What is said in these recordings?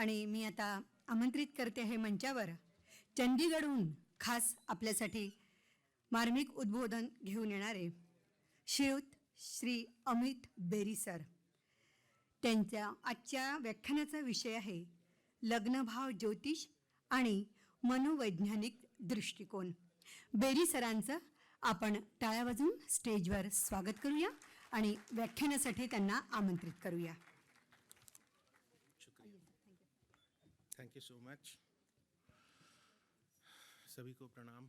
आणि मी आता आमंत्रित करते हे मंचावर चंदीगडहून खास आपल्यासाठी मार्मिक उद्बोधन घेऊन येणारे श्रीयुत श्री अमित बेरी सर. त्यांच्या आजच्या व्याख्यानाचा विषय आहे लग्नभाव ज्योतिष आणि मनोवैज्ञानिक दृष्टिकोन. बेरी सरांचं आपण टाळ्या वाजवून स्टेजवर स्वागत करूया आणि व्याख्यानासाठी त्यांना आमंत्रित करूया. शुक्रिया. Thank you so much. सभी को प्रणाम.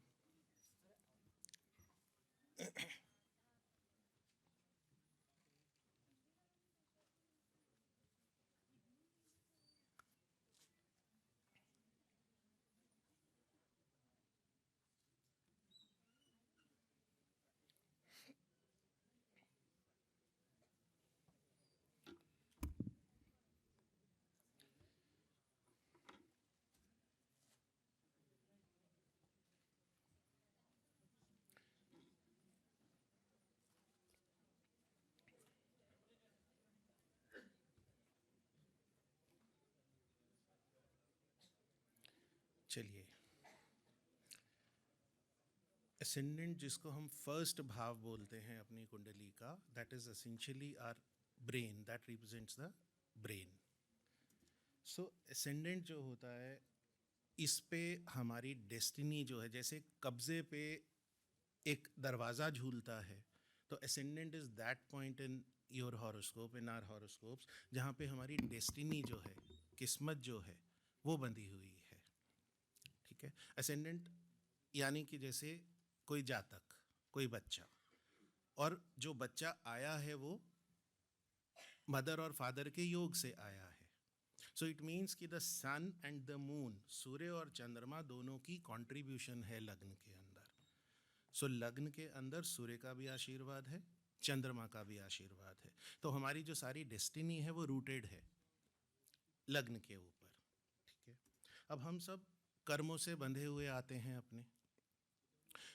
चलिए, असेंडेंट जिसको हम फर्स्ट भाव बोलते हैं अपनी कुंडली का, that is essentially our brain, that represents the brain. So ascendant जो होता है इस पे हमारी डेस्टिनी जो है, जैसे कब्जे पे एक दरवाज़ा झूलता है, तो ascendant is that point in your horoscope, in our horoscopes, जहाँ पे हमारी डेस्टिनी जो है, किस्मत जो है, वो बंधी हुई है. ठीक है. असेंडेंट यानी कि जैसे कोई जातक, कोई बच्चा, और जो बच्चा आया है वो मदर और फादर के योग से आया है. सो इट मीन्स कि the sun and the moon, सूर्य और चंद्रमा दोनों की कंट्रीब्यूशन है लग्न के अंदर. सो लग्न के अंदर सूर्य का भी आशीर्वाद है, चंद्रमा का भी आशीर्वाद है. तो हमारी जो सारी डेस्टिनी है वो रूटेड है लग्न के ऊपर. ठीक है. अब हम सब कर्मों से बंधे हुए आते हैं अपने.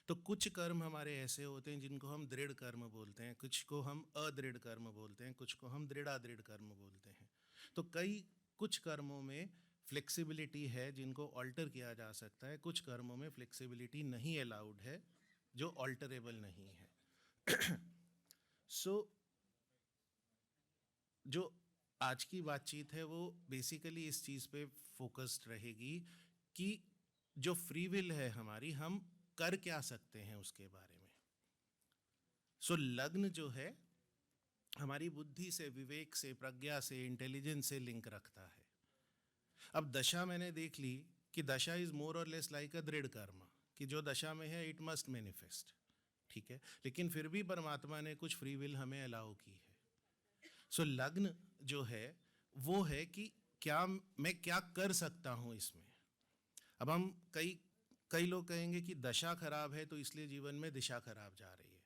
तो कुछ कर्म हमारे ऐसे होते हैं जिनको हम दृढ़ कर्म बोलते हैं, कुछ को हम अदृढ़ कर्म बोलते हैं, कुछ को हम दृढ़ादृढ़ कर्म बोलते हैं. तो कुछ कर्मों में फ्लेक्सिबिलिटी है जिनको ऑल्टर किया जा सकता है, कुछ कर्मों में फ्लेक्सिबिलिटी नहीं अलाउड है जो ऑल्टरेबल नहीं है. सो जो आज की बातचीत है वो बेसिकली इस चीज़ पे फोकस्ड रहेगी कि जो फ्री विल है हमारी, हम कर क्या सकते हैं उसके बारे में. सो लग्न जो है हमारी बुद्धि से, विवेक से, प्रज्ञा से, इंटेलिजेंस से लिंक रखता है. अब दशा मैंने देख ली कि दशा इज मोर और लेस लाइक अ दृढ़ कर्म, कि जो दशा में है इट मस्ट मैनिफेस्ट. ठीक है. लेकिन फिर भी परमात्मा ने कुछ फ्री विल हमें अलाउ की है. सो लग्न जो है वो है कि मैं क्या कर सकता हूँ इसमें. अब हम कई लोग कहेंगे कि दशा खराब है तो इसलिए जीवन में दिशा खराब जा रही है.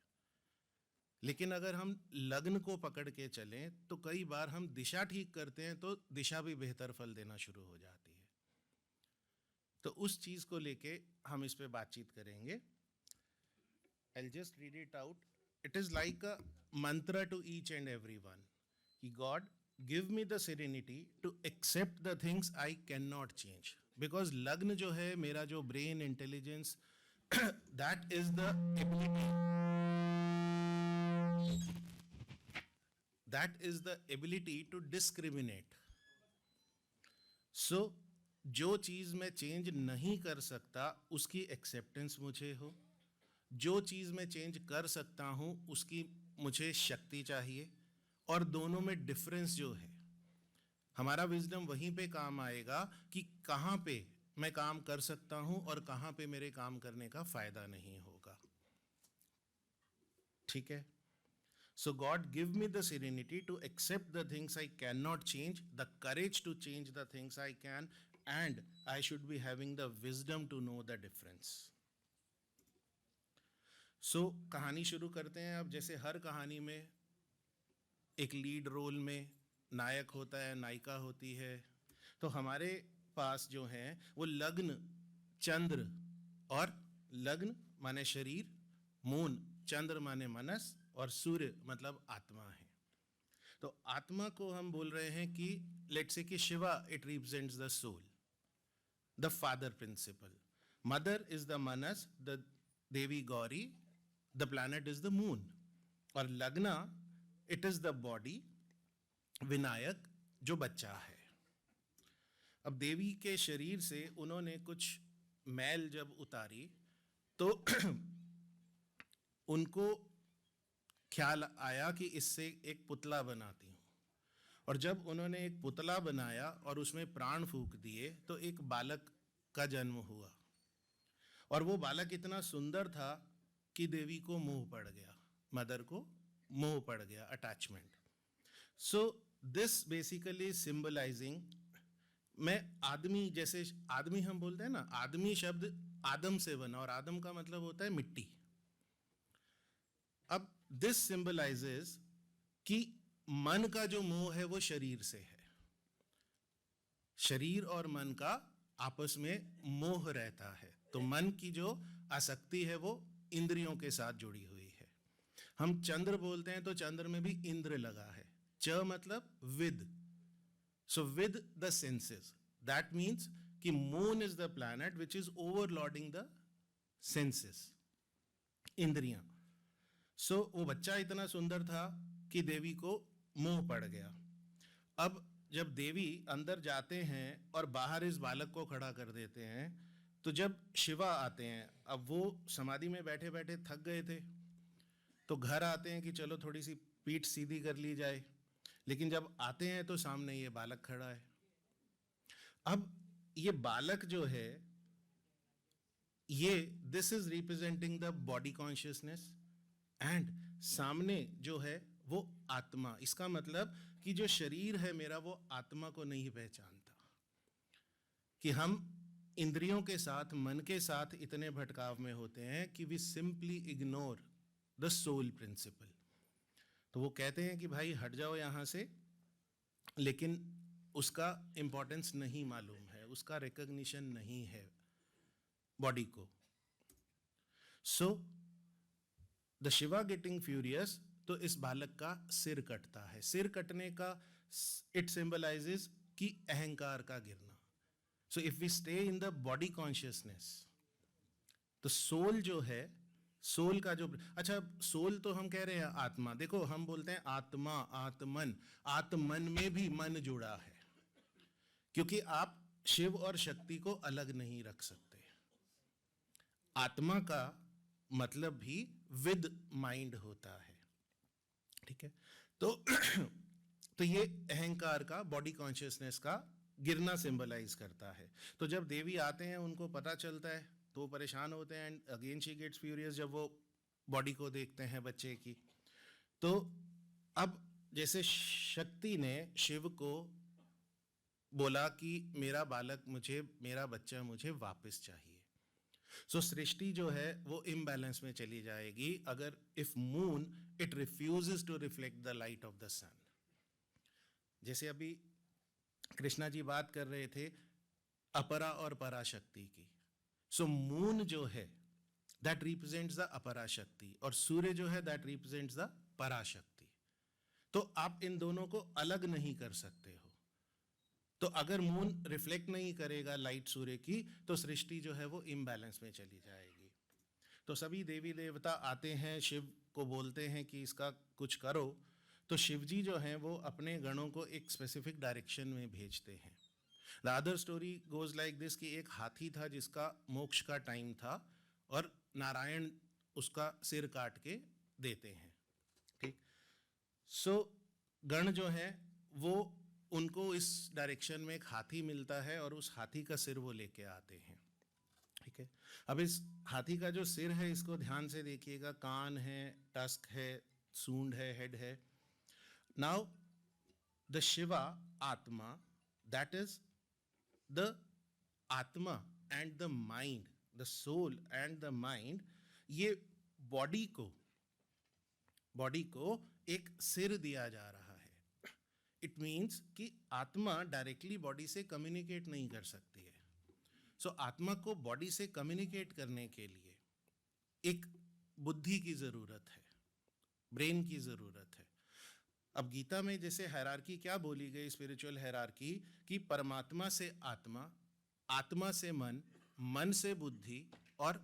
लेकिन अगर हम लग्न को पकड़ के चलें तो कई बार हम दिशा ठीक करते हैं तो दिशा भी बेहतर फल देना शुरू हो जाती है. तो उस चीज़ को लेके हम इस पे बातचीत करेंगे. I'll just read it out. It is like a mantra to each and every one. कि God, give me the serenity to accept the things I cannot change. Because लग्न जो है, मेरा जो brain intelligence, that is the ability. That is the ability to discriminate. So जो चीज़ मैं change नहीं कर सकता उसकी एक्सेप्टेंस मुझे हो, जो चीज़ मैं चेंज कर सकता हूँ उसकी मुझे शक्ति चाहिए. और दोनों में डिफरेंस जो है, हमारा विजडम वहीं पे काम आएगा कि कहाँ पे मैं काम कर सकता हूँ और कहाँ पे मेरे काम करने का फायदा नहीं होगा. ठीक है. So God give me the serenity to accept the things I can not change, the courage to change the things I can, and I should be having the wisdom to know the difference. So कहानी शुरू करते हैं. अब जैसे हर कहानी में एक lead role में नायक होता है, नायिका होती है. तो हमारे पास जो हैं वो लग्न, चंद्र, और लग्न माने शरीर, मून, चंद्र माने मनस, और सूर्य मतलब आत्मा है. तो आत्मा को हम बोल रहे हैं कि लेट्स से कि Shiva it represents the soul, the father principle. Mother is the manas, the Devi Gauri, the planet is the moon. और lagna it is the body, Vinayak जो बच्चा है. अब देवी के शरीर से उन्होंने कुछ मैल जब उतारी तो उनको ख्याल आया कि इससे एक पुतला बनाती हूँ. और जब उन्होंने एक पुतला बनाया और उसमें प्राण फूंक दिए तो एक बालक का जन्म हुआ. और वो बालक इतना सुंदर था कि देवी को मोह पड़ गया, मदर को मोह पड़ गया, attachment. So this basically symbolising, मैं आदमी, जैसे आदमी हम बोलते हैं ना, आदमी शब्द आदम से बना और आदम का मतलब होता है मिट्टी. अब दिस सिंबलाइजेस कि मन का जो मोह है वो शरीर से है. शरीर और मन का आपस में मोह रहता है. तो मन की जो आसक्ति है वो इंद्रियों के साथ जुड़ी हुई है. हम चंद्र बोलते हैं तो चंद्र में भी इंद्र लगा है. च मतलब with. So with the senses, that means कि moon is the planet which is overlording the senses, इंद्रियां. सो वो बच्चा इतना सुंदर था कि देवी को मोह पड़ गया. अब जब देवी अंदर जाते हैं और बाहर इस बालक को खड़ा कर देते हैं, तो जब शिवा आते हैं, अब वो समाधि में बैठे बैठे थक गए थे, तो घर आते हैं कि चलो थोड़ी सी पीठ सीधी कर ली जाए. लेकिन जब आते हैं तो सामने ये बालक खड़ा है. अब ये बालक जो है, ये this is representing the body consciousness, and सामने जो है वो आत्मा. इसका मतलब कि जो शरीर है मेरा वो आत्मा को नहीं पहचानता. कि हम इंद्रियों के साथ, मन के साथ इतने भटकाव में होते हैं कि we simply ignore the soul principle. तो वो कहते हैं कि भाई हट जाओ यहाँ से, लेकिन उसका इंपॉर्टेंस नहीं मालूम है, उसका रिकॉग्निशन नहीं है बॉडी को. So the Shiva getting furious, तो इस बालक का सिर कटता है. सिर कटने का इट सिंबलाइजेस कि अहंकार का गिरना. So if we stay in the body consciousness, तो सोल जो है, सोल का जो, अच्छा सोल तो हम कह रहे हैं आत्मा. देखो हम बोलते हैं आत्मा, आत्मन. आत्मन में भी मन जुड़ा है, क्योंकि आप शिव और शक्ति को अलग नहीं रख सकते. आत्मा का मतलब भी विद माइंड होता है. ठीक है. तो तो ये अहंकार का, बॉडी कॉन्शियसनेस का गिरना सिंबलाइज करता है. तो जब देवी आते हैं उनको पता चलता है तो वो परेशान होते हैं, and again she gets furious जब वो बॉडी को देखते हैं बच्चे की. तो अब जैसे शक्ति ने शिव को बोला कि मेरा बालक मुझे, मेरा बच्चा मुझे वापस चाहिए. सो सृष्टि जो है वो इम्बैलेंस में चली जाएगी अगर if moon it refuses to reflect the light of the sun. जैसे अभी कृष्णा जी बात कर रहे थे अपरा और पराशक्ति की. सो मून जो है दैट रिप्रेजेंट्स द अपराशक्ति, और सूर्य जो है दैट रिप्रेजेंट्स द पराशक्ति. तो आप इन दोनों को अलग नहीं कर सकते हो. तो अगर मून रिफ्लेक्ट नहीं करेगा लाइट सूर्य की, तो सृष्टि जो है वो इम्बैलेंस में चली जाएगी. तो सभी देवी देवता आते हैं, शिव को बोलते हैं कि इसका कुछ करो. तो शिव जी जो हैं वो अपने गणों को एक स्पेसिफिक डायरेक्शन में भेजते हैं. The other story goes like this कि एक हाथी था जिसका मोक्ष का टाइम था, और नारायण उसका सिर काट के देते हैं. ठीक. सो गण जो है वो, उनको इस डायरेक्शन में एक हाथी मिलता है और उस हाथी का सिर वो लेके आते हैं. ठीक है. अब इस हाथी का जो सिर है इसको ध्यान से देखिएगा. कान है, टस्क है, सूंड है, हेड है. Now the Shiva atma, that is the atma and the mind, the soul and the mind, ये बॉडी को एक सिर दिया जा रहा है. इट मीन्स कि आत्मा डायरेक्टली बॉडी से कम्युनिकेट नहीं कर सकती है. सो आत्मा को बॉडी से कम्युनिकेट करने के लिए एक बुद्धि की जरूरत है, ब्रेन की जरूरत है. अब गीता में जैसे हायरार्की क्या बोली गई, स्पिरिचुअल हायरार्की, कि परमात्मा से आत्मा, आत्मा से मन, मन से बुद्धि, और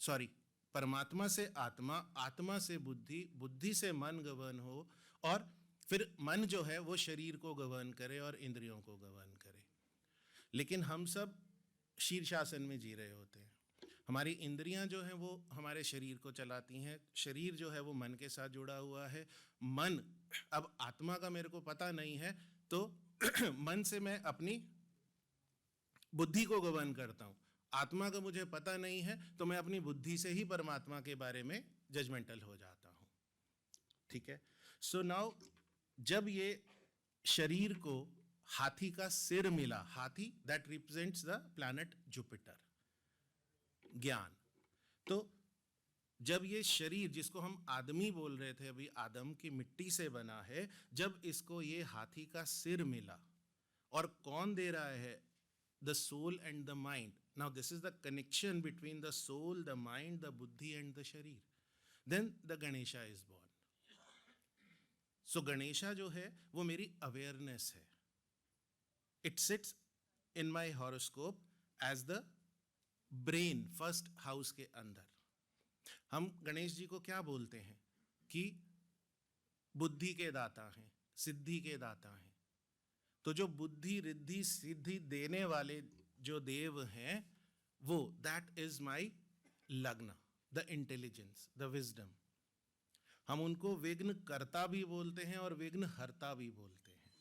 सॉरी, परमात्मा से आत्मा, आत्मा से बुद्धि, बुद्धि से मन गवर्न हो, और फिर मन जो है वो शरीर को गवर्न करे और इंद्रियों को गवर्न करे। लेकिन हम सब शीर्षासन में जी रहे होते हैं। हमारी इंद्रियां जो हैं वो हमारे शरीर को चलाती हैं, शरीर जो है वो मन के साथ जुड़ा हुआ है। मन, अब आत्मा का मेरे को पता नहीं है तो मन से मैं अपनी बुद्धि को गवर्न करता हूँ। आत्मा का मुझे पता नहीं है तो मैं अपनी बुद्धि से ही परमात्मा के बारे में जजमेंटल हो जाता हूँ। ठीक है। सो नाउ जब ये शरीर को हाथी का सिर मिला, हाथी that represents the planet Jupiter, ज्ञान, तो जब ये शरीर जिसको हम आदमी बोल रहे थे अभी, आदम की मिट्टी से बना है, जब इसको ये हाथी का सिर मिला, और कौन दे रहा है? The soul and the mind. Now this is the connection between the soul, the mind, the buddhi and the sharir. Then the Ganesha is born. So Ganesha जो है वो मेरी अवेयरनेस है. It sits in my horoscope as the brain, first house के अंदर. हम गणेश जी को क्या बोलते हैं? कि बुद्धि के दाता हैं, सिद्धि के दाता हैं. तो जो बुद्धि, रिद्धि, सिद्धि देने वाले जो देव हैं, वो दैट इज माई लग्न, द इंटेलिजेंस, द विजडम. हम उनको विघ्न कर्ता भी बोलते हैं और विघ्न हरता भी बोलते हैं.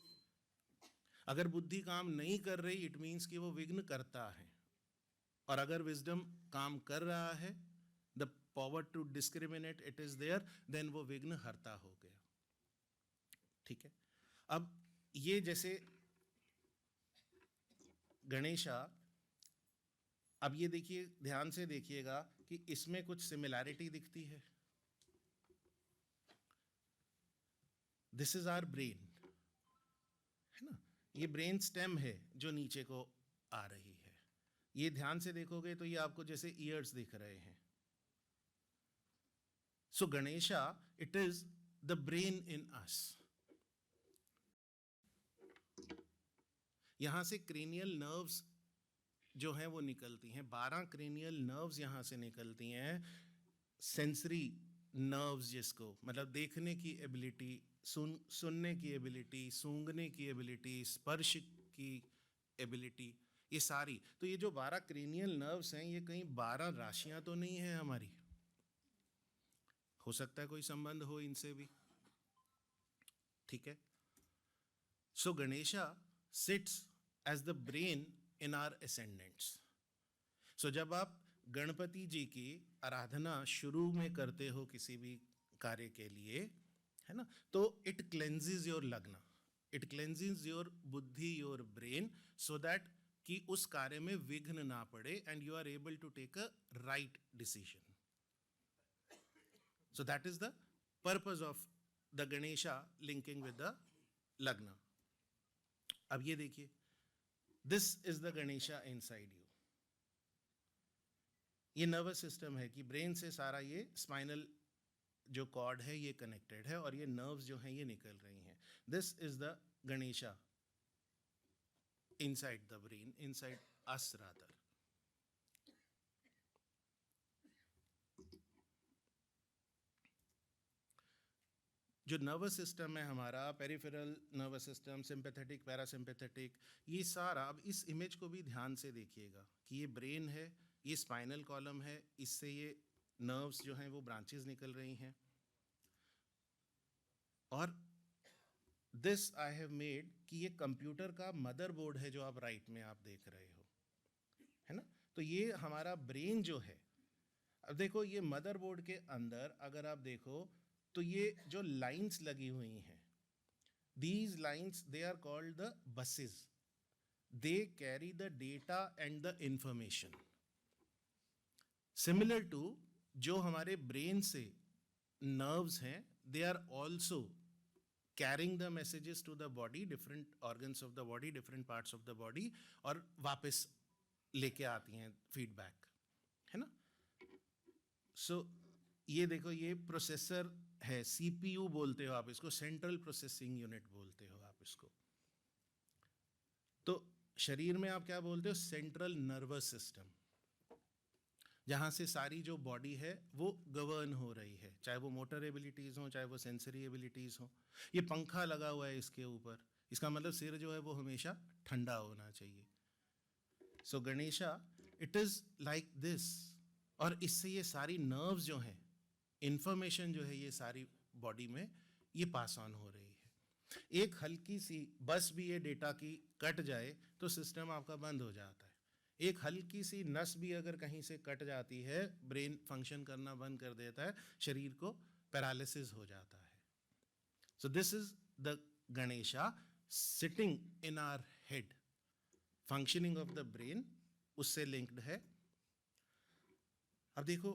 अगर बुद्धि काम नहीं कर रही, इट मीन्स कि वो विघ्न करता है, और अगर विजडम काम कर रहा है, the power to discriminate it is there, then वो विघ्न हरता हो गया. ठीक है. अब ये जैसे गणेशा, अब ये देखिए, ध्यान से देखिएगा कि इसमें कुछ सिमिलैरिटी दिखती है. दिस इज आवर ब्रेन, है ना. ये ब्रेन स्टेम है जो नीचे को आ रही है. ये ध्यान से देखोगे तो ये आपको जैसे ईयर्स दिख रहे हैं. So Ganesha, it is the brain in us. यहां से क्रेनियल नर्व्स जो हैं वो निकलती हैं. 12 क्रेनियल नर्व्स यहां से निकलती हैं. सेंसरी नर्व्स, जिसको मतलब देखने की एबिलिटी, सुनने की एबिलिटी, सूंघने की एबिलिटी, स्पर्श की एबिलिटी, ये सारी. तो ये जो 12 क्रेनियल नर्व्स हैं, ये कहीं 12 राशियां तो नहीं है हमारी. हो सकता है कोई संबंध हो इनसे भी. ठीक है. So Ganesha sits as the brain in our ascendants. So जब आप गणपति जी की आराधना शुरू में करते हो किसी भी कार्य के लिए, है ना, तो it cleanses your lagna, it cleanses your buddhi, your brain, so that कि उस कार्य में विघ्न ना पड़े and you are able to take a right decision. So that is the purpose of the Ganesha linking with the lagna. अब ये देखिए, this is the Ganesha inside you. ये नर्वस सिस्टम है कि ब्रेन से सारा ये स्पाइनल जो कॉर्ड है ये कनेक्टेड है, और ये नर्व्स जो हैं ये निकल रही हैं. This is the Ganesha inside the brain, inside us rather. जो नर्वस सिस्टम है हमारा, peripheral nervous system, sympathetic, parasympathetic, ये सारा, अब इस इमेज को भी ध्यान से देखिएगा कि ये ब्रेन है, ये स्पाइनल कॉलम है, इससे ये नर्व्स जो हैं वो ब्रांचेस निकल रही हैं. और दिस आई हैव मेड कि ये कंप्यूटर का मदरबोर्ड है जो आप राइट में आप देख रहे हो, है ना. तो ये हमारा ब्रेन जो है, अब देखो ये मदरबोर्ड के अंदर अगर आप देखो तो ये जो लाइंस लगी हुई हैं, these lines they are called the buses. They carry the data and the information. Similar to जो हमारे ब्रेन से nerves हैं, they are also carrying the messages to the body, different organs of the body, different parts of the body, और वापस लेके आती हैं feedback, है ना. So ये देखो, ये प्रोसेसर है, सीपीयू बोलते हो आप इसको, सेंट्रल प्रोसेसिंग यूनिट बोलते हो आप इसको। तो शरीर में आप क्या बोलते हो? सेंट्रल नर्वस सिस्टम, जहाँ से सारी जो बॉडी है वो गवर्न हो रही है, चाहे वो मोटर एबिलिटीज़ हो, चाहे वो सेंसरी एबिलिटीज़ हो। ये पंखा लगा हुआ है इसके ऊपर, इसका मतलब सिर जो है वो हमेशा ठंडा होना चाहिए। So Ganesha, it is like this, और इससे ये सारी नर्व्स जो हैं, इंफॉर्मेशन जो है ये सारी बॉडी में ये पास ऑन हो रही है। एक हल्की सी बस भी ये डेटा की कट जाए तो सिस्टम आपका बंद हो जाता है। एक हल्की सी नस भी अगर कहीं से कट जाती है, ब्रेन फंक्शन करना बंद कर देता है, शरीर को पैरालिसिस हो जाता है। So this is the Ganesha sitting in our head. Functioning of the brain उससे लिंक्ड है। अब देखो,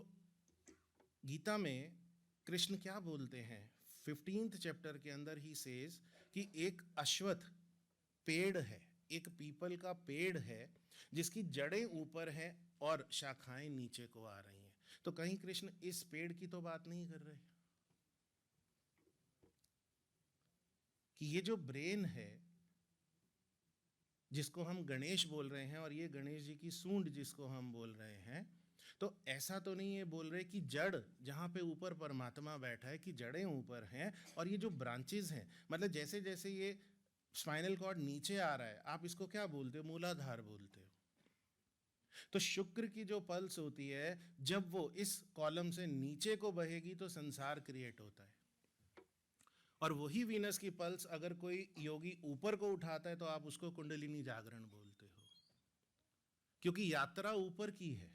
गीता में कृष्ण क्या बोलते हैं? 15th चैप्टर के अंदर ही सेज कि एक अश्वत्थ पेड़ है, एक पीपल का पेड़ है जिसकी जड़ें ऊपर हैं और शाखाएं नीचे को आ रही हैं। तो कहीं कृष्ण इस पेड़ की तो बात नहीं कर रहे कि ये जो ब्रेन है जिसको हम गणेश बोल रहे हैं, और ये गणेश जी की सूंड जिसको हम बोल रहे हैं, तो ऐसा तो नहीं ये बोल रहे कि जड़ जहाँ पे ऊपर परमात्मा बैठा है कि जड़ें ऊपर हैं और ये जो ब्रांचेस हैं, मतलब जैसे जैसे ये स्पाइनल कॉर्ड नीचे आ रहा है, आप इसको क्या बोलते हो? मूलाधार बोलते हो। तो शुक्र की जो पल्स होती है, जब वो इस कॉलम से नीचे को बहेगी तो संसार क्रिएट होता है। और वही वीनस की पल्स अगर कोई योगी ऊपर को उठाता है तो आप उसको कुंडलिनी जागरण बोलते हो, क्योंकि यात्रा ऊपर की है,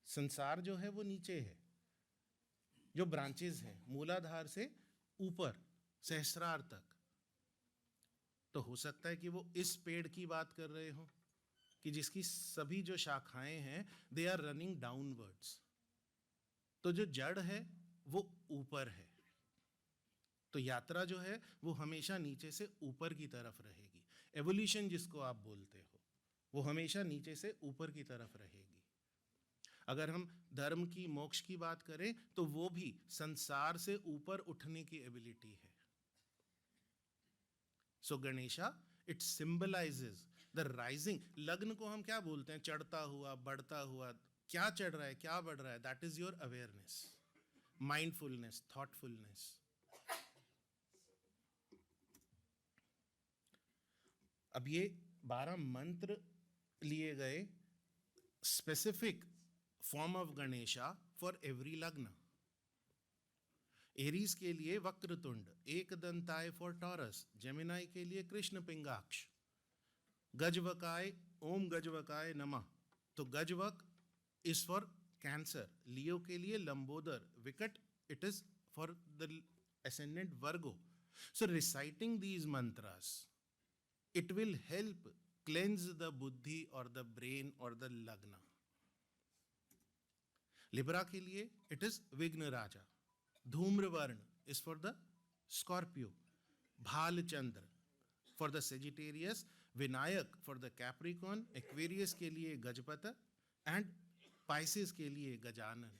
संसार जो है वो नीचे है। जो ब्रांचेस हैं मूलाधार से ऊपर सहस्रार तक, तो हो सकता है कि वो इस पेड़ की बात कर रहे हो कि जिसकी सभी जो शाखाएं हैं दे आर रनिंग डाउनवर्ड्स। तो जो जड़ है वो ऊपर है, तो यात्रा जो है वो हमेशा नीचे से ऊपर की तरफ रहेगी। एवोल्यूशन जिसको आप बोलते हो वो हमेशा नीचे से ऊपर की तरफ रहेगी। अगर हम धर्म की, मोक्ष की बात करें तो वो भी संसार से ऊपर उठने की एबिलिटी है। So Ganesha, it symbolizes the rising. लग्न को हम क्या बोलते हैं? चढ़ता हुआ, बढ़ता हुआ। क्या चढ़ रहा है, क्या बढ़ रहा है? That is your awareness, mindfulness, thoughtfulness. अब ये 12 मंत्र लिए गए specific form of Ganesha for every लग्न। एरीज के लिए वक्रतुंड, एक दंताय फॉर टॉरस, जेमिनाई के लिए कृष्ण पिंगाक्ष, गजवकाय, ओम गजवकाय नमः, तो गजवक इज फॉर कैंसर, लियो के लिए लंबोदर, विकट it is for the ascendant Virgo. So reciting these mantras, it will help cleanse the buddhi or the brain or the lagna. Libra के लिए it is Vighna Raja, Dhumravarna is for the Scorpio, Bhalchandra for the Sagittarius, Vinayak for the Capricorn, Aquarius के लिए Gajpat and Pisces के लिए गजानन।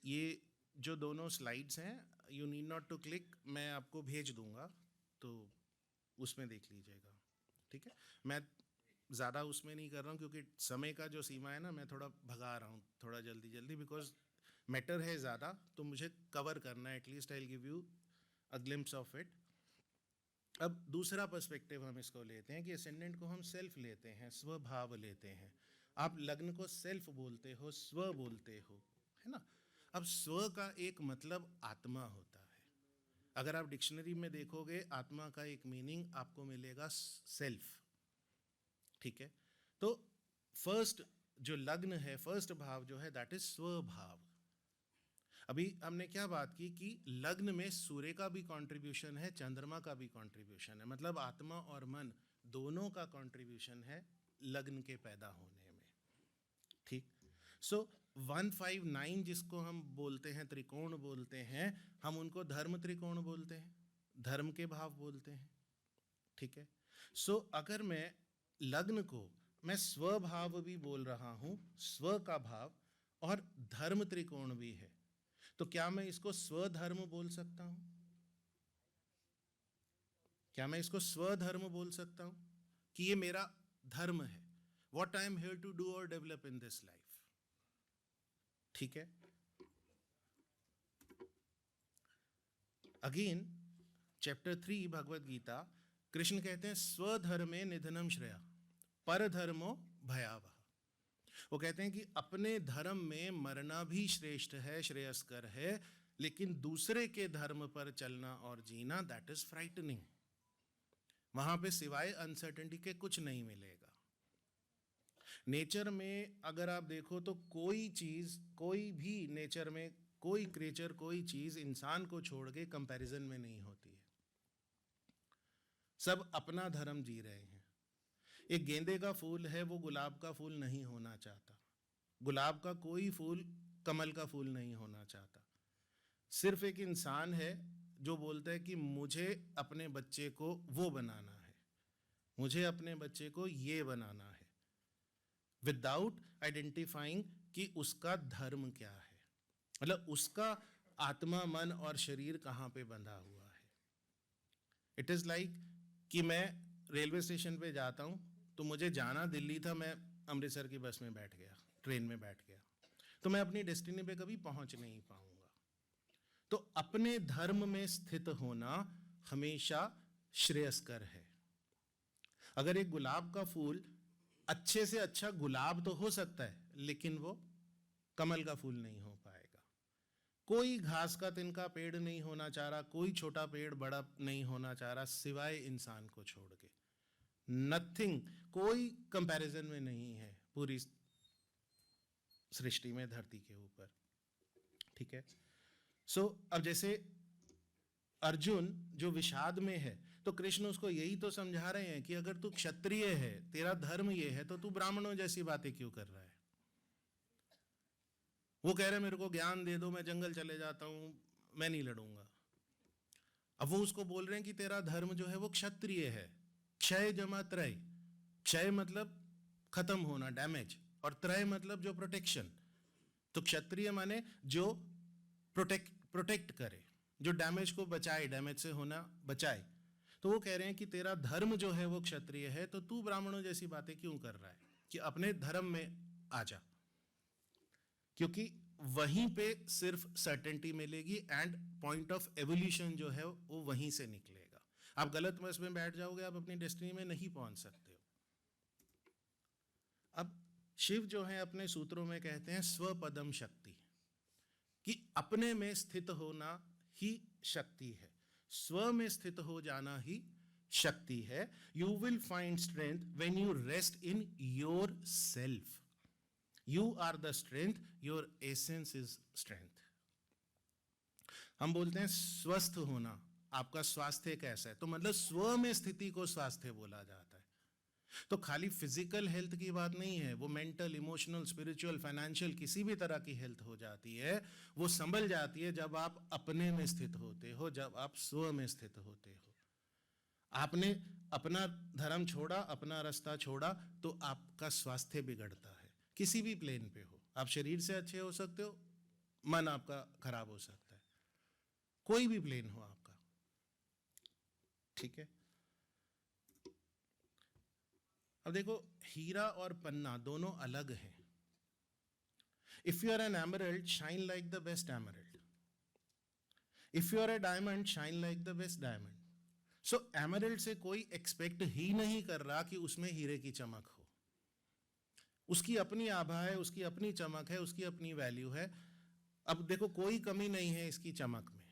ये जो दोनों slides हैं, you need not to click, मैं आपको भेज दूंगा तो उसमें देख लीजिएगा, ठीक है? मैं ज़्यादा उसमें नहीं कर रहा हूँ क्योंकि समय का जो सीमा है ना, मैं थोड़ा भगा रहा हूँ थोड़ा जल्दी जल्दी, बिकॉज मैटर है ज़्यादा तो मुझे कवर करना है। At least I will give you a glimpse of it. अब दूसरा पर्सपेक्टिव हम इसको लेते हैं कि असेंडेंट को हम सेल्फ लेते हैं, स्वभाव लेते हैं। आप लग्न को सेल्फ बोलते हो, स्व बोलते हो, है ना? अब स्व का एक मतलब आत्मा होता है। अगर आप डिक्शनरी में देखोगे आत्मा का एक मीनिंग आपको मिलेगा सेल्फ, ठीक है? तो फर्स्ट जो लग्न है, फर्स्ट भाव जो है दैट इज स्वभाव। अभी हमने क्या बात की कि लग्न में सूर्य का भी कंट्रीब्यूशन है, चंद्रमा का भी कंट्रीब्यूशन है, मतलब आत्मा और मन दोनों का कंट्रीब्यूशन है लग्न के पैदा होने में, ठीक? सो 159 जिसको हम बोलते हैं, त्रिकोण बोलते हैं, हम उनको धर्म त्रिकोण बोलते हैं, धर्म के भाव बोलते हैं, ठीक है? सो अगर मैं लग्न को मैं स्वभाव भी बोल रहा हूं, स्व का भाव, और धर्म त्रिकोण भी है, तो क्या मैं इसको स्वधर्म बोल सकता हूं? क्या मैं इसको स्वधर्म बोल सकता हूं कि ये मेरा धर्म है, what I am here to do और डेवलप इन दिस लाइफ? ठीक है। अगेन चैप्टर 3 भगवत गीता, कृष्ण कहते हैं स्वधर्मे निधनम श्रेया परधर्मो भयावह। वो कहते हैं कि अपने धर्म में मरना भी श्रेष्ठ है, श्रेयस्कर है, लेकिन दूसरे के धर्म पर चलना और जीना, दैट इज फ्राइटनिंग। वहां पे सिवाय अनसर्टेनिटी के कुछ नहीं मिलेगा। नेचर में अगर आप देखो तो कोई चीज, कोई भी नेचर में कोई क्रिएचर, कोई चीज इंसान को छोड़ के कंपैरिजन में नहीं होती है। सब अपना धर्म जी रहे हैं। एक गेंदे का फूल है, वो गुलाब का फूल नहीं होना चाहता। गुलाब का कोई फूल कमल का फूल नहीं होना चाहता। सिर्फ एक इंसान है जो बोलता है कि मुझे अपने बच्चे को वो बनाना है, मुझे अपने बच्चे को ये बनाना है, विदाउट आइडेंटिफाइंग कि उसका धर्म क्या है, मतलब उसका आत्मा, मन और शरीर कहाँ पे बंधा हुआ है। इट इज़ लाइक कि मैं रेलवे स्टेशन पे जाता हूँ, तो मुझे जाना दिल्ली था, मैं अमृतसर की बस में बैठ गया, ट्रेन में बैठ गया, तो मैं अपनी डेस्टिनी पे कभी पहुँच नहीं पाऊँगा। तो अपने धर्म में स्थित होना हमेशा श्रेयस्कर है। अगर एक गुलाब का फूल अच्छे से अच्छा गुलाब तो हो सकता है, लेकिन वो कमल का फूल नहीं हो पाएगा। कोई घास का तिनका पेड़ नहीं होना चाह रहा, कोई छोटा पेड़ बड़ा नहीं होना चाह रहा, सिवाय इंसान को छोड़ के। नथिंग, कोई कंपैरिजन में नहीं है पूरी सृष्टि में, धरती के ऊपर। ठीक है। सो अब जैसे अर्जुन जो विषाद में है, तो कृष्ण उसको यही तो समझा रहे हैं कि अगर तू क्षत्रिय है, तेरा धर्म ये है, तो तू ब्राह्मणों जैसी बातें क्यों कर रहा है? वो कह रहे मेरे को ज्ञान दे दो, मैं जंगल चले जाता हूं, मैं नहीं लड़ूंगा। अब वो उसको बोल रहे हैं कि तेरा धर्म जो है वो क्षत्रिय है। क्षय जमा त्रय, क्षय मतलब खत्म होना, डैमेज, और त्रय मतलब जो प्रोटेक्शन। तो क्षत्रिय माने जो प्रोटेक्ट करे, जो डैमेज को बचाए, डैमेज से होना बचाए। तो वो कह रहे हैं कि तेरा धर्म जो है वो क्षत्रिय है, तो तू ब्राह्मणों जैसी बातें क्यों कर रहा है, कि अपने धर्म में आ जा, क्योंकि वहीं पे सिर्फ सर्टेनिटी मिलेगी एंड पॉइंट ऑफ एवोल्यूशन जो है वो वहीं से निकलेगा। आप गलत बस में बैठ जाओगे, आप अपनी डेस्टिनी में नहीं पहुंच सकते हो। अब शिव जो है अपने सूत्रों में कहते हैं स्वपदम शक्ति, कि अपने में स्थित होना ही शक्ति है, स्व में स्थित हो जाना ही शक्ति है। You will find strength when you rest in your self. You are the strength, your essence is strength. हम बोलते हैं स्वस्थ होना, आपका स्वास्थ्य कैसा है, तो मतलब स्व में स्थिति को स्वास्थ्य बोला जाता है। तो खाली फिजिकल हेल्थ की बात नहीं है, वो मेंटल, इमोशनल, स्पिरिचुअल, फाइनेंशियल, किसी भी तरह की हेल्थ हो जाती है, वो संभल जाती है जब आप अपने में स्थित होते हो, जब आप स्व में स्थित होते हो। आपने अपना धर्म छोड़ा, अपना रास्ता छोड़ा, तो आपका स्वास्थ्य बिगड़ता है। किसी भी प्लेन पे हो, आप शरीर से अच्छे हो सकते हो, मन आपका खराब हो सकता है, कोई भी प्लेन हो आपका। ठीक है। अब देखो, हीरा और पन्ना दोनों अलग हैं। If you are an emerald, shine like the best emerald. If you are a diamond, shine like the best diamond. So emerald से कोई एक्सपेक्ट ही नहीं कर रहा कि उसमें हीरे की चमक हो। उसकी अपनी आभा है, उसकी अपनी चमक है, उसकी अपनी वैल्यू है। अब देखो, कोई कमी नहीं है इसकी चमक में।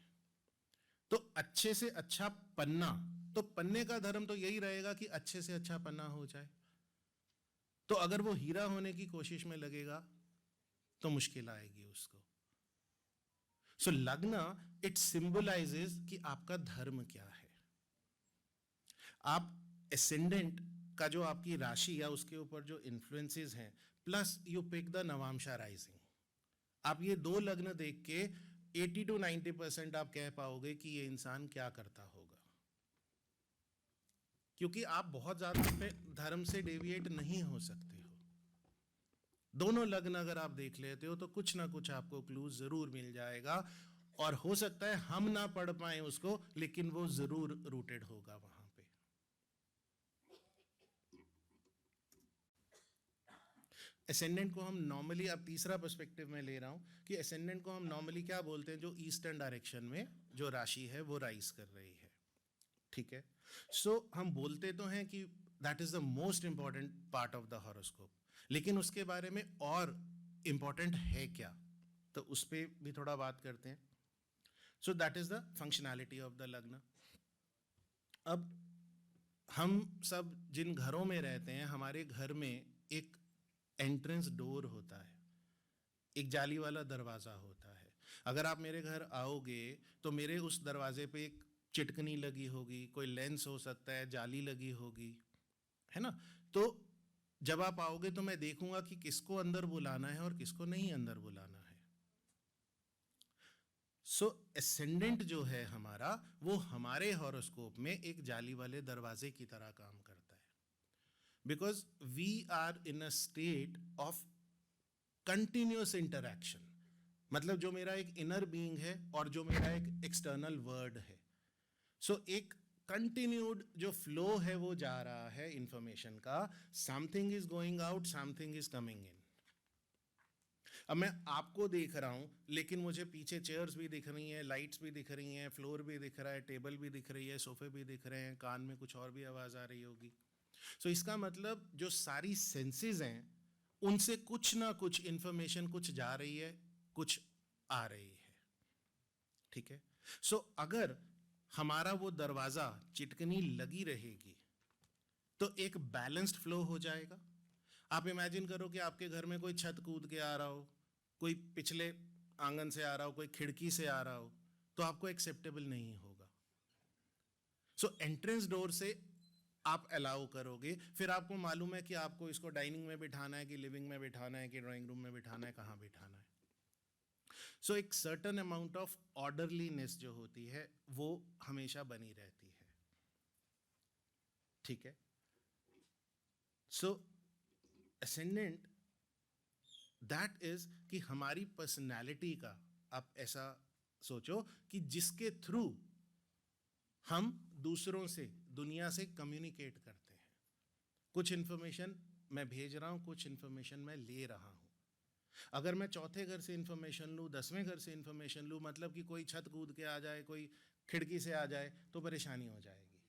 तो अच्छे से अच्छा पन्ना, तो पन्ने का धर्म तो यही रहेगा कि अच्छे से अच्छा पन्ना हो जाए। तो अगर वो हीरा होने की कोशिश में लगेगा तो मुश्किल आएगी उसको। सो लग्न, इट सिंबलाइजेस कि आपका धर्म क्या है। आप एसेंडेंट का जो आपकी राशि या उसके ऊपर जो इन्फ्लुएंसेस हैं, plus you pick the navamsha rising, आप ये दो लग्न देख के 80 to 90% आप कह पाओगे कि ये इंसान क्या करता होगा। क्योंकि आप बहुत ज़्यादा अपने धर्म से डेविएट नहीं हो सकते हो। दोनों लग्न अगर आप देख लेते हो तो कुछ ना कुछ आपको क्लूज ज़रूर मिल जाएगा, और हो सकता है हम ना पढ़ पाए उसको, लेकिन वो ज़रूर रूटेड होगा वहाँ पे। एसेंडेंट को हम नॉर्मली, अब तीसरा पर्सपेक्टिव मैं ले रहा हूँ कि एसेंडेंट को हम नॉर्मली क्या बोलते हैं, जो ईस्टर्न डायरेक्शन में जो राशि है वो राइज कर रही है, ठीक है। सो हम बोलते तो हैं कि that is the most important part of the horoscope, लेकिन उसके बारे में और इंपॉर्टेंट है क्या, तो उस पर भी थोड़ा बात करते हैं। सो that is the functionality of the lagna. अब हम सब जिन घरों में रहते हैं, हमारे घर में एक एंट्रेंस डोर होता है, एक जाली वाला दरवाज़ा होता है। अगर आप मेरे घर आओगे तो मेरे उस दरवाजे पे एक चिटकनी लगी होगी, कोई लेंस हो सकता है, जाली लगी होगी, है ना। तो जब आप आओगे तो मैं देखूंगा कि किसको अंदर बुलाना है और किसको नहीं अंदर बुलाना है। सो एसेंडेंट जो है हमारा, वो हमारे हॉरोस्कोप में एक जाली वाले दरवाजे की तरह काम करता है, because we are in a state of continuous interaction. मतलब जो मेरा एक इनर बीइंग है और जो मेरा एक एक्सटर्नल वर्ड है, सो एक कंटिन्यूड जो फ्लो है वो जा रहा है इंफॉर्मेशन का। Something is going out, something is coming in. अब मैं आपको देख रहा हूं, लेकिन मुझे पीछे चेयर्स भी दिख रही हैं, लाइट्स भी दिख रही हैं, फ्लोर भी दिख रहा है, टेबल भी दिख रही है, सोफे भी दिख रहे हैं, कान में कुछ और भी आवाज आ रही होगी। सो इसका मतलब जो सारी सेंसेस हैं उनसे कुछ ना कुछ इंफॉर्मेशन कुछ जा रही है, कुछ आ रही है, ठीक है। सो अगर हमारा वो दरवाजा चिटकनी लगी रहेगी तो एक बैलेंस्ड फ्लो हो जाएगा। आप इमेजिन करो कि आपके घर में कोई छत कूद के आ रहा हो, कोई पिछले आंगन से आ रहा हो, कोई खिड़की से आ रहा हो, तो आपको एक्सेप्टेबल नहीं होगा। सो एंट्रेंस डोर से आप अलाउ करोगे, फिर आपको मालूम है कि आपको इसको डाइनिंग में बिठाना है कि लिविंग में बिठाना है कि ड्राइंग रूम में बिठाना है, कहाँ बिठाना है। सो एक सर्टन अमाउंट ऑफ ऑर्डरलीनेस जो होती है वो हमेशा बनी रहती है, ठीक है। सो असेंडेंट दैट इज कि हमारी पर्सनैलिटी का, आप ऐसा सोचो कि जिसके थ्रू हम दूसरों से, दुनिया से कम्युनिकेट करते हैं। कुछ इंफॉर्मेशन मैं भेज रहा हूं, कुछ इंफॉर्मेशन मैं ले रहा हूं। अगर मैं चौथे घर से इंफॉर्मेशन लूं, 10वें घर से इंफॉर्मेशन लूं, मतलब कि कोई छत कूद के आ जाए, कोई खिड़की से आ जाए, तो परेशानी हो जाएगी।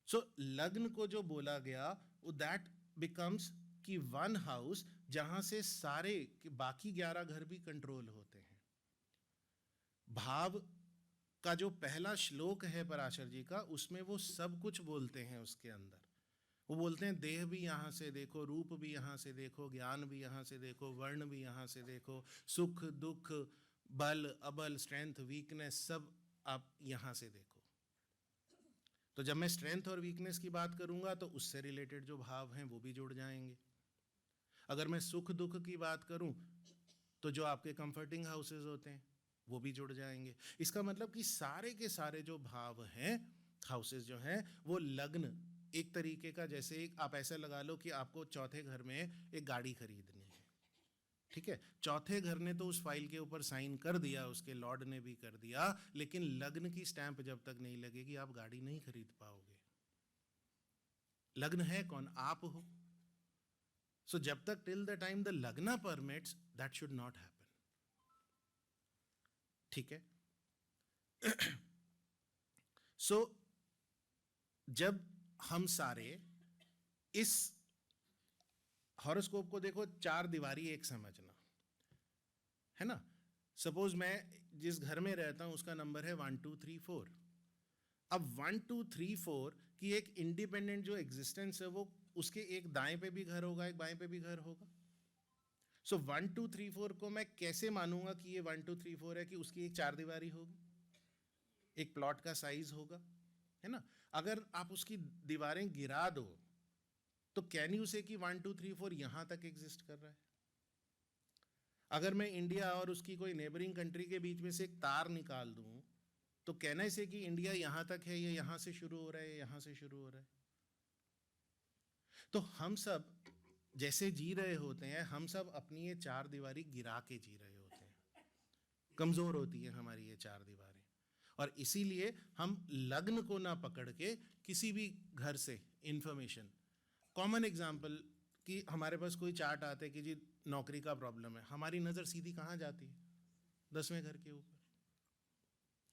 सो लग्न को जो बोला गया वो दैट बिकम्स कि वन हाउस जहां से सारे बाकी 11 घर भी कंट्रोल होते हैं। भाव का जो पहला श्लोक है पराशर जी का, उसमें वो सब कुछ बोलते हैं। उसके अंदर वो बोलते हैं देह भी यहाँ से देखो, रूप भी यहाँ से देखो, ज्ञान भी यहाँ से देखो, वर्ण भी यहाँ से देखो, सुख दुख, बल अबल, स्ट्रेंथ वीकनेस, सब आप यहाँ से देखो। तो जब मैं स्ट्रेंथ और वीकनेस की बात करूंगा तो उससे रिलेटेड जो भाव हैं वो भी जुड़ जाएंगे। अगर मैं सुख दुख की बात करूं तो जो आपके कंफर्टिंग हाउसेस होते हैं वो भी जुड़ जाएंगे। इसका मतलब कि सारे के सारे जो भाव हैं, हाउसेस जो हैं, वो लग्न एक तरीके का, जैसे एक आप ऐसा लगा लो कि आपको चौथे घर में एक गाड़ी खरीदनी है, ठीक है। चौथे घर ने तो उस फाइल के ऊपर साइन कर दिया, उसके लॉर्ड ने भी कर दिया, लेकिन लग्न की स्टैंप जब तक नहीं लगेगी आप गाड़ी नहीं खरीद पाओगे। लग्न है कौन? आप हो। सो जब तक टिल द टाइम द लग्न permits, that should not happen, ठीक है। सो जब हम सारे इस हॉरोस्कोप को देखो, 4 दीवारी एक समझना, है ना। सपोज मैं जिस घर में रहता हूं उसका नंबर है 1 2 3 4। अब 1 2 3 4 की एक इंडिपेंडेंट जो एग्जिस्टेंस है, वो उसके एक दाएं पे भी घर होगा, एक बाएं पे भी घर होगा। सो 1 2 3 4 को मैं कैसे मानूंगा कि ये 1 2 3 4 है? कि उसकी एक 4 दीवारी होगी, एक प्लॉट का साइज होगा, है ना। अगर आप उसकी दीवारें गिरा दो तो कैन यू से कि 1 2 3 4 यहां तक एग्जिस्ट कर रहा है? अगर मैं इंडिया और उसकी कोई नेबरिंग कंट्री के बीच में से एक तार निकाल दूं तो कहने से कि इंडिया यहां तक है, ये यहां से शुरू हो रहा है, यहां से शुरू हो रहा है। तो हम सब जैसे जी रहे होते हैं, हम सब अपनी ये चार दीवारी गिरा के जी रहे होते हैं। कमजोर होती है हमारी ये चार दीवारें, और इसीलिए हम लग्न को ना पकड़ के किसी भी घर से इंफॉर्मेशन, कॉमन एग्जाम्पल कि हमारे पास कोई चार्ट आते है कि जी नौकरी का प्रॉब्लम है, हमारी नज़र सीधी कहाँ जाती है? 10वें घर के ऊपर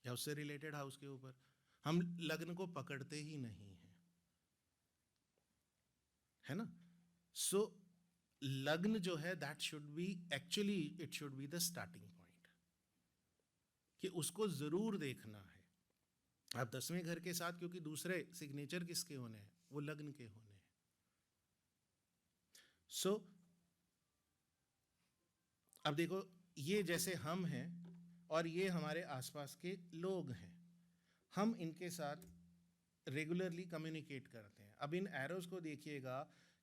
या उससे रिलेटेड हाउस के ऊपर। हम लग्न को पकड़ते ही नहीं हैं, है ना? सो लग्न जो है that should be, actually it should be the starting point, कि उसको जरूर देखना है। आप 10वें घर के साथ, क्योंकि दूसरे सिग्नेचर किसके होने हैं? वो लग्न के होने हैं। सो अब देखो, ये जैसे हम हैं और ये हमारे आसपास के लोग हैं, हम इनके साथ रेगुलरली कम्युनिकेट करते हैं। अब इन एरोज को देखिएगा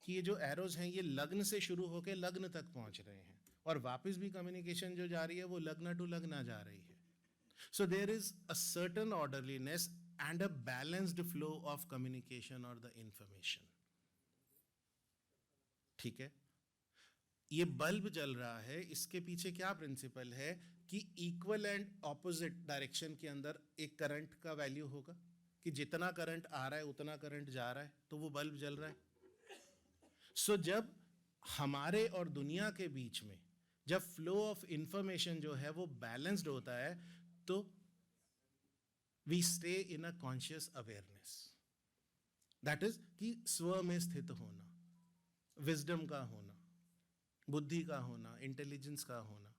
कि ये जो एरोज हैं ये लग्न से शुरू होकर लग्न तक पहुंच रहे हैं, और वापस भी कम्युनिकेशन जो जा रही है वो लग्न टू लग्न जा रही है। So there is a certain orderliness and a balanced flow of communication और द इंफॉर्मेशन। ठीक है, ये बल्ब जल रहा है, इसके पीछे क्या प्रिंसिपल है कि इक्वल एंड ऑपोजिट डायरेक्शन के अंदर एक करंट का वैल्यू होगा, कि जितना करंट आ रहा है उतना करंट जा रहा है, तो वो बल्ब जल रहा है। सो जब हमारे और दुनिया के बीच में जब फ्लो ऑफ इंफॉर्मेशन जो है वो बैलेंस्ड होता है, तो we stay in a conscious awareness, that is कि स्व में स्थित होना, विजडम का होना, बुद्धि का होना, इंटेलिजेंस का होना।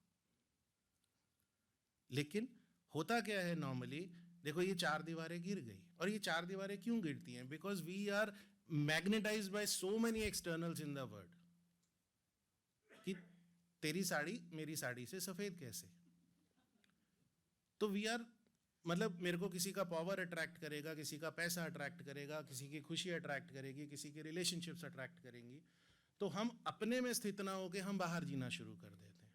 लेकिन होता क्या है नॉर्मली, देखो ये चार दीवारें गिर गई, और ये चार दीवारें क्यों गिरती हैं? Because we are magnetized by so many externals in the world, कि तेरी साड़ी मेरी साड़ी से सफेद कैसे? तो वी आर, मतलब मेरे को किसी का पावर अट्रैक्ट करेगा, किसी का पैसा अट्रैक्ट करेगा, किसी की खुशी अट्रैक्ट करेगी, किसी के रिलेशनशिप्स अट्रैक्ट करेंगी, तो हम अपने में स्थित ना होकर हम बाहर जीना शुरू कर देते हैं।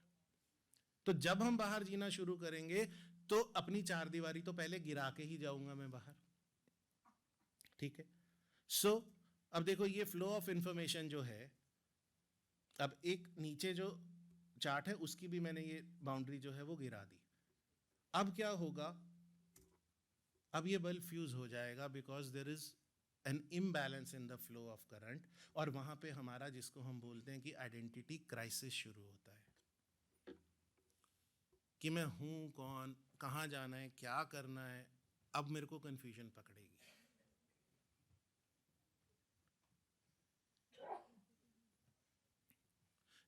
तो जब हम बाहर जीना शुरू करेंगे तो अपनी चार दीवारी तो पहले गिरा के ही जाऊंगा मैं बाहर। ठीक है, सो अब देखो ये फ्लो ऑफ इंफॉर्मेशन जो है, अब एक नीचे जो चार्ट है उसकी भी मैंने ये बाउंड्री जो है वो गिरा दी। अब क्या होगा? अब ये बल्ब फ्यूज हो जाएगा, because there is an imbalance in the flow of current, और वहां पे हमारा, जिसको हम बोलते हैं कि आइडेंटिटी क्राइसिस शुरू होता है, कि मैं हूं कौन, कहाँ जाना है, क्या करना है। अब मेरे को कंफ्यूजन पकड़ेगी।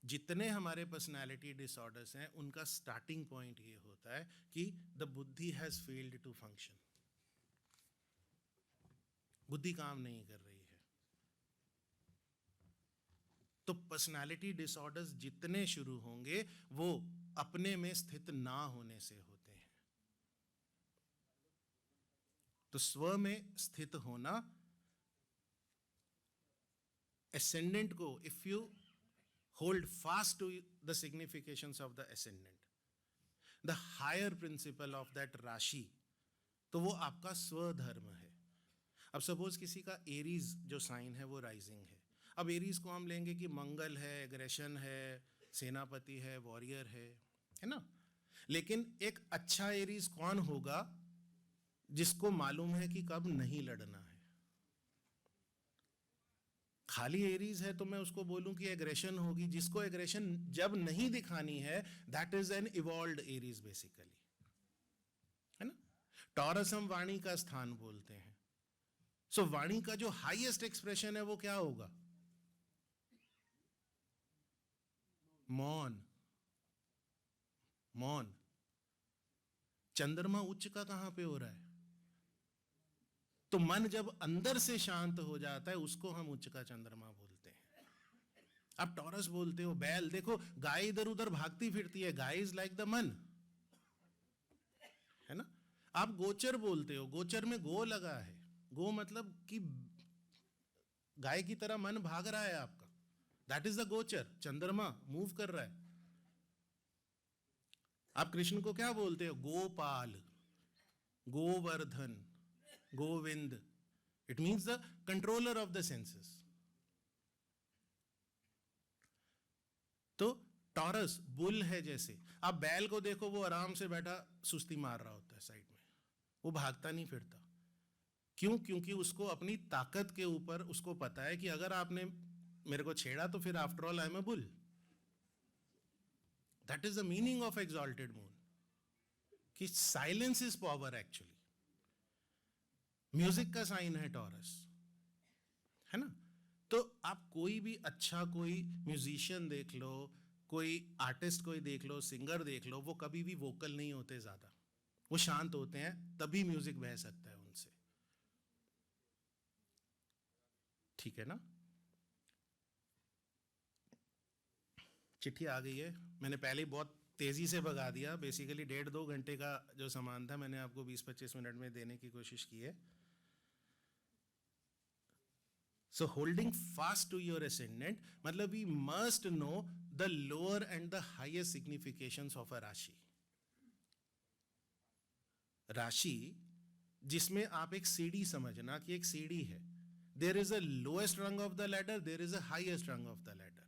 जितने हमारे पर्सनालिटी डिसऑर्डर्स हैं उनका स्टार्टिंग पॉइंट ये होता है कि द बुद्धि हैज फेल्ड टू फंक्शन, बुद्धि काम नहीं कर रही है। तो पर्सनालिटी डिसऑर्डर्स जितने शुरू होंगे वो अपने में स्थित ना होने से होते हैं। तो स्व में स्थित होना, ascendant को, if you hold fast to the significations of the ascendant, the higher principle of that राशि, तो वो आपका स्वधर्म है। अब सपोज किसी का एरीज जो साइन है वो राइजिंग है। अब एरीज को हम लेंगे कि मंगल है, एग्रेशन है, सेनापति है, वॉरियर है ना? लेकिन एक अच्छा एरीज कौन होगा? जिसको मालूम है कि कब नहीं लड़ना है। खाली एरीज है तो मैं उसको बोलूं कि एग्रेशन होगी, जिसको एग्रेशन जब नहीं दिखानी है, that is an evolved Aries basically, है ना? टॉरस हम वाणी का स्थान बोलते हैं। सो वाणी का जो हाईएस्ट एक्सप्रेशन है वो क्या होगा? मौन। मौन। चंद्रमा उच्च का कहां पे हो रहा है? तो मन जब अंदर से शांत हो जाता है उसको हम उच्च का चंद्रमा बोलते हैं। आप टॉरस बोलते हो, बैल, देखो गाय इधर उधर भागती फिरती है, गाय इज लाइक द मन, है ना? आप गोचर बोलते हो, गोचर में गो लगा है, गो मतलब कि गाय की तरह मन भाग रहा है आपका, दैट इज द गोचर, चंद्रमा मूव कर रहा है। आप कृष्ण को क्या बोलते हो? Gopal, Govardhan, Govind. It means the controller of the senses. तो टॉरस बुल है जैसे, आप बैल को देखो, वो आराम से बैठा सुस्ती मार रहा होता है साइड में, वो भागता नहीं फिरता। क्यों? क्योंकि उसको अपनी ताकत के ऊपर उसको पता है कि अगर आपने मेरे को छेड़ा तो फिर after all I am a bull. That is the meaning of exalted moon, कि silence is power actually. Music का साइन है टॉरस, है ना? तो आप कोई भी अच्छा कोई म्यूजिशियन देख लो, कोई आर्टिस्ट कोई देख लो, सिंगर देख लो, वो कभी भी वोकल नहीं होते ज्यादा, वो शांत होते हैं, तभी म्यूजिक बह सकता है उनसे। ठीक है ना? चिट्ठी आ गई है, मैंने पहले ही बहुत तेजी से भगा दिया। बेसिकली 1.5-2 घंटे का जो सामान था मैंने आपको 20-25 मिनट में देने की कोशिश की है। So holding fast to your ascendant, मतलब we must know the lower and the higher significations of a राशि। राशि जिसमें आप एक सीढ़ी समझना कि एक सीढ़ी है, there is a lowest rung of the ladder, there is a highest rung of the ladder।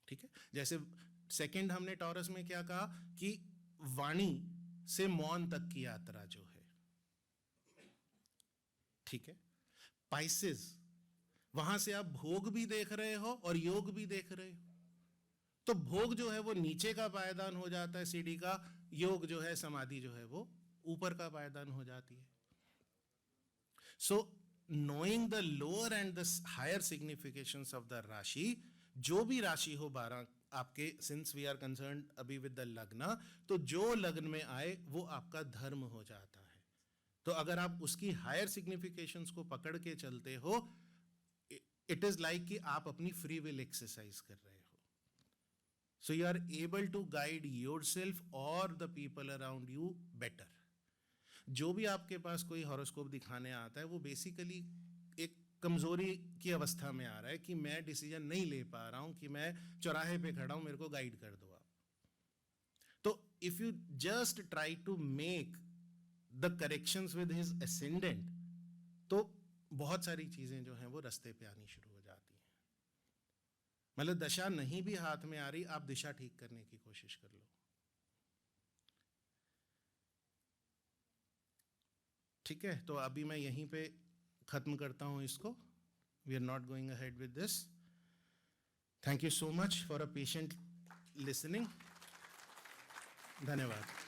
ठीक है? जैसे सेकंड हमने टॉरस में क्या कहा कि वाणी से मौन तक की यात्रा जो है, ठीक है? पाइसेस, वहां से आप भोग भी देख रहे हो और योग भी देख रहे हो। तो भोग जो है वो नीचे का पायदान हो जाता है सीढ़ी का, योग जो है, समाधि जो है, वो ऊपर का पायदान हो जाती है। So knowing the lower and the higher significations of the rashi, जो भी राशि हो 12 आपके, सिंस वी आर कंसर्न अभी विद द लग्न, तो जो लग्न में आए वो आपका धर्म हो जाता है। तो अगर आप उसकी हायर सिग्निफिकेशंस को पकड़ के चलते हो, इट इज लाइक कि आप अपनी फ्री विल एक्सरसाइज कर रहे हो। So you are able to guide yourself और the people around you better. जो भी आपके पास कोई हॉरोस्कोप दिखाने आता है, वो बेसिकली एक कमजोरी की अवस्था में आ रहा है कि मैं डिसीजन नहीं ले पा रहा हूं, कि मैं चौराहे पे खड़ा हूं, मेरे को गाइड कर दो आप। तो if you just try to make the corrections with his ascendant, तो बहुत सारी चीजें जो हैं वो रास्ते पे आनी शुरू हो जाती हैं। मतलब दशा नहीं भी हाथ में आ रही, आप दिशा ठीक करने की कोशिश कर लो। ठीक है? तो अभी मैं यहीं पे खत्म करता हूं इसको। We are not going ahead with this. Thank you so much for a patient listening. धन्यवाद।